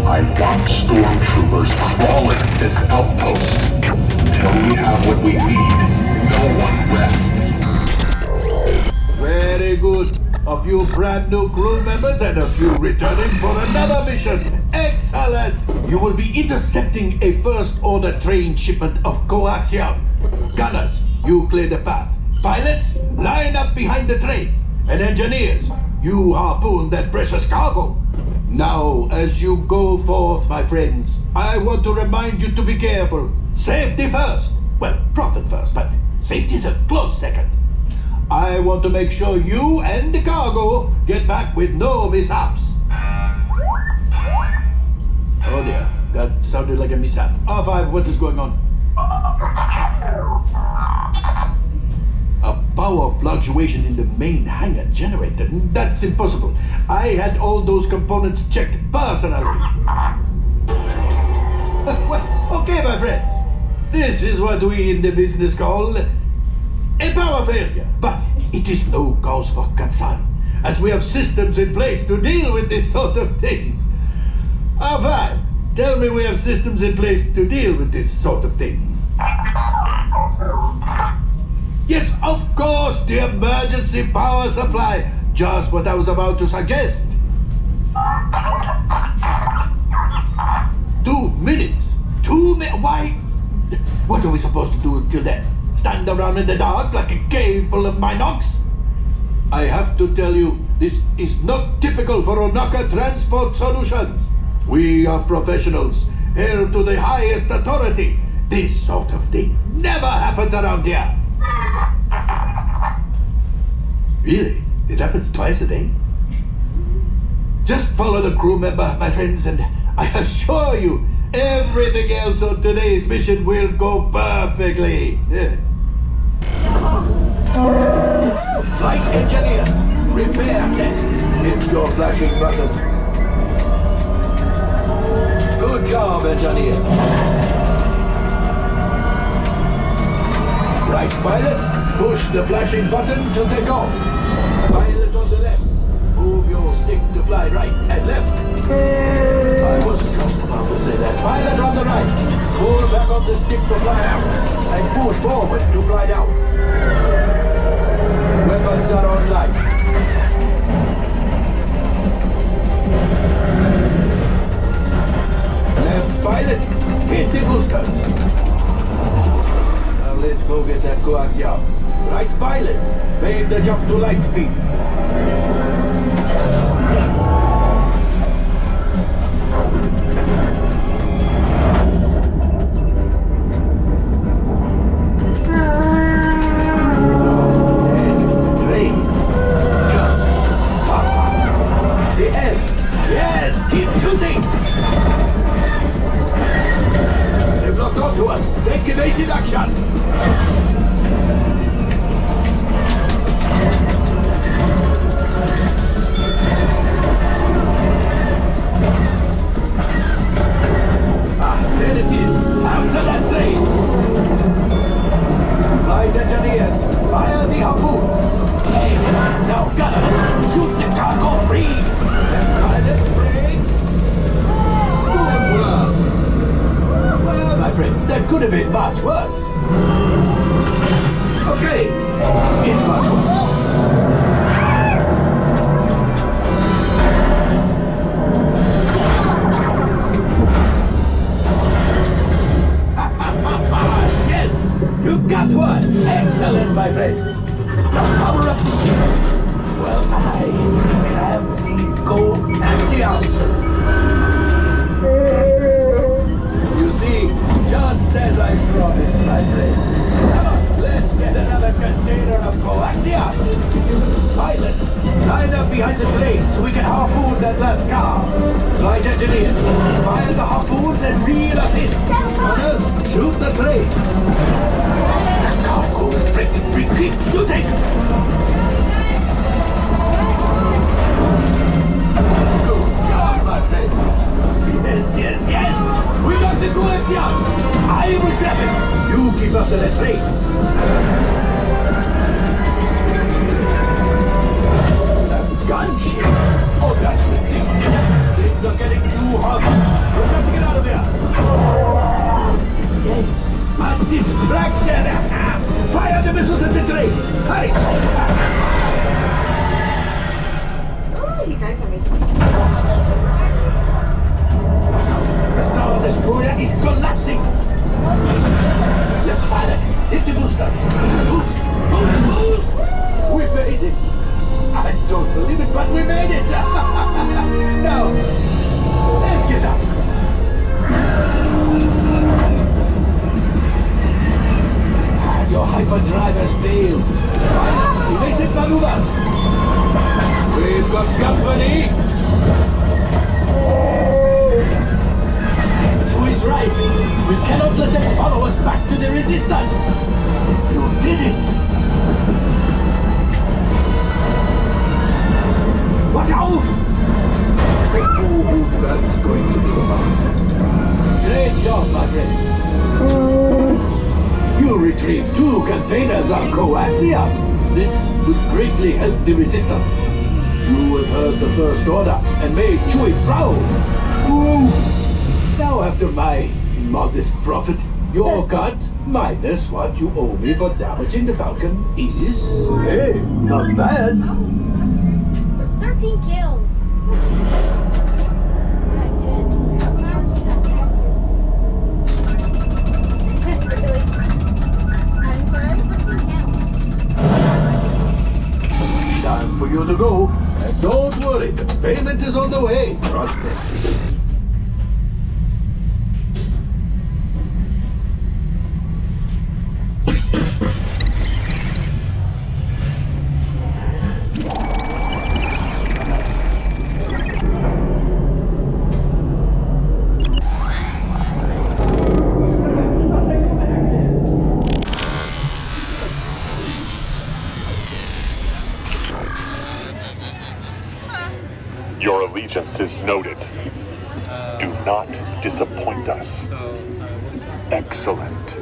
I want stormtroopers crawling this outpost. Until we have what we need, no one rests. Very good. A few brand new crew members and a few returning for another mission. Excellent! You will be intercepting a first order train shipment of coaxium. Gunners, you clear the path. Pilots, line up behind the train. And engineers, you harpoon that precious cargo. Now, as you go forth, my friends, I want to remind you to be careful. Safety first. Well, profit first, but safety is a close second. I want to make sure you and the cargo get back with no mishaps. Oh dear, that sounded like a mishap. R5, what is going on? A power fluctuation in the main hangar generator. That's impossible. I had all those components checked personally. Well, okay, my friends. This is what we in the business call a power failure. But it is no cause for concern, as we have systems in place to deal with this sort of thing. R5, tell me we have systems in place to deal with this sort of thing. Yes, of course, the emergency power supply. Just what I was about to suggest. 2 minutes. 2 minutes? Why? What are we supposed to do until then? Stand around in the dark like a cave full of minox? I have to tell you, this is not typical for Onaka Transport Solutions. We are professionals, here to the highest authority. This sort of thing never happens around here. Really? It happens twice a day? Just follow the crew member, my friends, and I assure you, everything else on today's mission will go perfectly. Flight engineer, repair test. Hit your flashing buttons. Good job, engineer. Right, pilot, push the flashing button to take off. Pilot on the left, move your stick to fly right and left. I was just about to say that. Pilot on the right, pull back on the stick to fly out, and push forward to fly down. Weapons are online. Left pilot, hit the boosters. Let's go get that coaxium. Right pilot, pave the jump to light speed. Train. Jump. Yes, yes, keep shooting. They've locked onto us. Take evasive action. There it is. After that train. Flight engineers, fire the harpoons. Hey, now gunner, shoot the cargo free. Left pilot, brakes. Good work. Well, my friends, that could have been much worse. Okay, it's much worse. Yes, you got one. Excellent, my friends. Now power up the ship. Well, I grab the coaxium. You see, just as I promised, my friend. Come on, let's get another container of coaxium. Pilots, line up behind the train so we can harpoon that last car. Flight engineers, fire the harpoons and reel us in. Others, shoot the train. The cargo is breaking free. Keep shooting. Good job, my friends. Yes, yes, yes. We got the coaxium. I will grab it. You keep up to the train. Gunship? Oh, that's ridiculous. Things are getting too hot We've got to get out of here. Yes, a distraction. Fire the missiles at the train. Hurry. Oh, you guys are making me. The Star Destroyer is collapsing. Left pilot, hit the boosters. Boost. We made it. I don't believe it, but we made it. Now, let's get up. Your hyperdrive has failed. Pilots, evasive maneuvers. We've got company. Who is right? We cannot let them follow us back to the resistance. You did it. Watch out! Oh, that's going to be fun. Great job, my friends. You retrieved 2 containers of coaxium. This would greatly help the resistance. You have heard the First Order and made Chewie proud. Ooh. Now after my modest profit, your cut minus what you owe me for damaging the Falcon is... Hey, not bad. 13 kills. Time for you to go. And don't worry, the payment is on the way. Trust me. Your allegiance is noted. Do not disappoint us. Excellent.